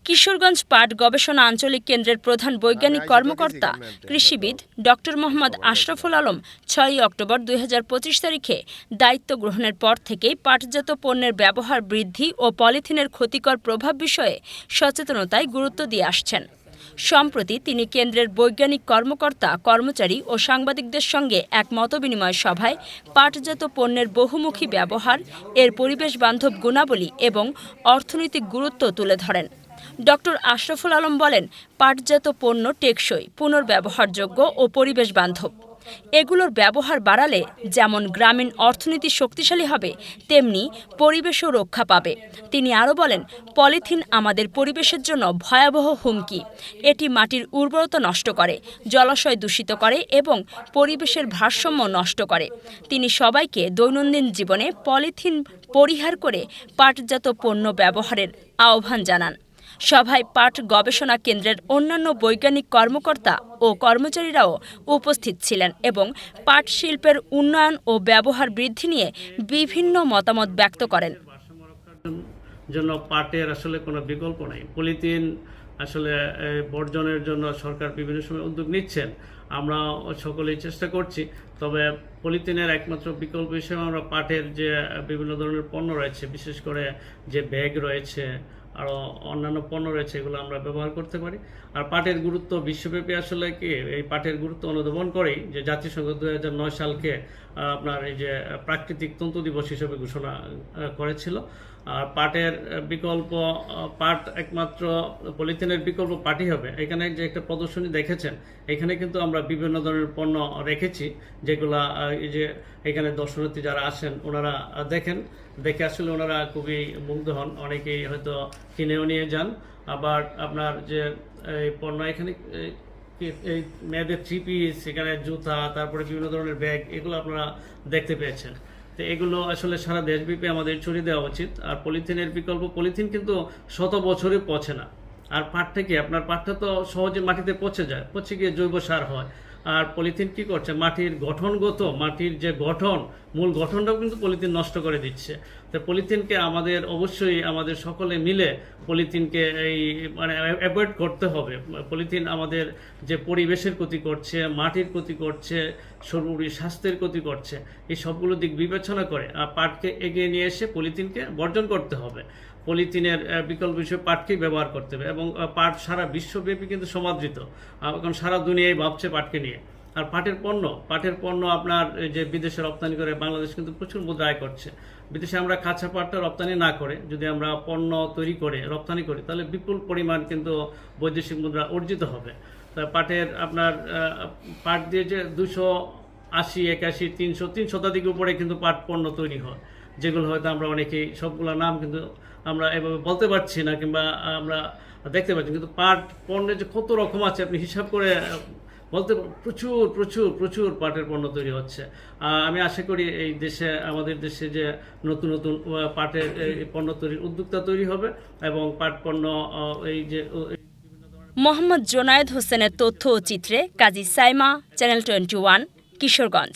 কিশোরগঞ্জ পাট গবেষণা আঞ্চলিক কেন্দ্রের প্রধান বৈজ্ঞানিক কর্মকর্তা কৃষিবিদ ডক্টর মোহাম্মদ আশরাফুল আলম ৬ অক্টোবর ২০২৫ তারিখে দায়িত্ব গ্রহণের পর থেকেই পাটজাত পণ্যের ব্যবহার বৃদ্ধি ও পলিথিনের ক্ষতিকর প্রভাব বিষয়ে সচেতনতায় গুরুত্ব দিয়ে আসছেন। সম্প্রতি তিনি কেন্দ্রের বৈজ্ঞানিক কর্মকর্তা, কর্মচারী ও সাংবাদিকদের সঙ্গে এক মতবিনিময় সভায় পাটজাত পণ্যের বহুমুখী ব্যবহার, এর পরিবেশবান্ধব গুণাবলী এবং অর্থনৈতিক গুরুত্ব তুলে ধরেন। ডক্টর আশরাফুল আলম বলেন, পাটজাত পণ্য টেকসই, পুনর্ব্যবহারযোগ্য ও পরিবেশবান্ধব। এগুলোর ব্যবহার বাড়ালে যেমন গ্রামীণ অর্থনীতি শক্তিশালী হবে, তেমনি পরিবেশও রক্ষা পাবে। তিনি আরও বলেন, পলিথিন আমাদের পরিবেশের জন্য ভয়াবহ হুমকি। এটি মাটির উর্বরতা নষ্ট করে, জলাশয় দূষিত করে এবং পরিবেশের ভারসাম্য নষ্ট করে। তিনি সবাইকে দৈনন্দিন জীবনে পলিথিন পরিহার করে পাটজাত পণ্য ব্যবহারের আহ্বান জানান। সভায় পাট গবেষণা কেন্দ্রের অন্যান্য বৈজ্ঞানিক কর্মকর্তা ও কর্মচারীরাও উপস্থিত ছিলেন এবং পাট শিল্পের উন্নয়ন ও ব্যবহার বৃদ্ধি নিয়ে বিভিন্ন মতামত ব্যক্ত করেন। জন্য পাটের আসলে কোনো বিকল্প নেই। পলিথিন আসলে বর্জনের জন্য সরকার বিভিন্ন সময় উদ্যোগ নিচ্ছেন, আমরা সকলেই চেষ্টা করছি। তবে পলিথিনের একমাত্র বিকল্প হিসেবে আমরা পাটের যে বিভিন্ন ধরনের পণ্য রয়েছে, বিশেষ করে যে ব্যাগ রয়েছে, আরও অন্যান্য পণ্য রয়েছে, এগুলো আমরা ব্যবহার করতে পারি। আর পাটের গুরুত্ব বিশ্বব্যাপী আসলে কি, এই পাটের গুরুত্ব অনুধাবন করেই যে জাতিসংঘ ২০০৯ সালকে আপনার এই যে প্রাকৃতিক তন্তু দিবস হিসেবে ঘোষণা করেছিল। আর পাটের বিকল্প, পাট একমাত্র পলিথিনের বিকল্প পাটই হবে। এখানে যে একটা প্রদর্শনী দেখেছেন, এখানে কিন্তু আমরা বিভিন্ন ধরনের পণ্য রেখেছি, যেগুলা এই যে এখানে দর্শনার্থী যারা আসেন ওনারা দেখে আসলে ওনারা খুবই মুগ্ধ হন, অনেকেই হয়তো কিনেও নিয়ে যান। আবার আপনার যে এই পণ্য এখানে এই মেয়েদের থ্রি পিস, এখানে জুতা, তারপরে বিভিন্ন ধরনের ব্যাগ, এগুলো আপনারা দেখতে পেয়েছেন। তো এগুলো আসলে সারা দেশব্যাপী আমাদের ছড়িয়ে দেওয়া উচিত। আর পলিথিনের বিকল্প, পলিথিন কিন্তু শত বছরে পচে না। আর পাট থেকে আপনার পাটটা তো সহজে মাটিতে পচে যায়, পচে গিয়ে জৈব সার হয়। আর পলিথিন কি করছে, মাটির গঠনগত, মাটির যে গঠন, মূল গঠনটাও কিন্তু পলিথিন নষ্ট করে দিচ্ছে। তো পলিথিনকে আমাদের অবশ্যই আমাদের সকলে মিলে পলিথিনকে এই অ্যাভয়েড করতে হবে। পলিথিন আমাদের যে পরিবেশের ক্ষতি করছে, মাটির ক্ষতি করছে, সর্বোপরি স্বাস্থ্যের ক্ষতি করছে, এই সবগুলো দিক বিবেচনা করে পাটকে এগিয়ে নিয়ে এসে পলিথিনকে বর্জন করতে হবে। পলিথিনের বিকল্প হিসেবে পাটকেই ব্যবহার করতে হবে। এবং পাট সারা বিশ্বব্যাপী কিন্তু সমাদৃত, এখন সারা দুনিয়ায় ভাবছে পাটকে নিয়ে। আর পাটের পণ্য আপনার যে বিদেশে রপ্তানি করে বাংলাদেশ কিন্তু প্রচুর মুদ্রা আয় করছে। বিদেশে আমরা কাঁচা পাটটা রপ্তানি না করে যদি আমরা পণ্য তৈরি করে রপ্তানি করি, তাহলে বিপুল পরিমাণ কিন্তু বৈদেশিক মুদ্রা অর্জিত হবে। তা পাটের আপনার পাট দিয়ে যে ২৮০, ৮১, ৩০০, ৩ শতাধিক উপরে কিন্তু পাট পণ্য তৈরি হয়, যেগুলো হয়তো আমরা অনেকেই সবগুলোর নাম কিন্তু আমরা এভাবে বলতে পারছি না, কিংবা আমরা দেখতে পাচ্ছি। কিন্তু পাট পণ্যের যে কত রকম আছে আপনি হিসাব করে বলতে, প্রচুর প্রচুর প্রচুর পাটের পণ্য তৈরি হচ্ছে। আমি আশা করি এই দেশে, আমাদের দেশে যে নতুন নতুন পাটের পণ্য তৈরির উদ্যোক্তা তৈরি হবে এবং পাট পণ্য এই যে মোহাম্মদ জোনায়েদ হোসেনের তথ্য ও চিত্রে কাজী সাইমা, চ্যানেল 21, কিশোরগঞ্জ।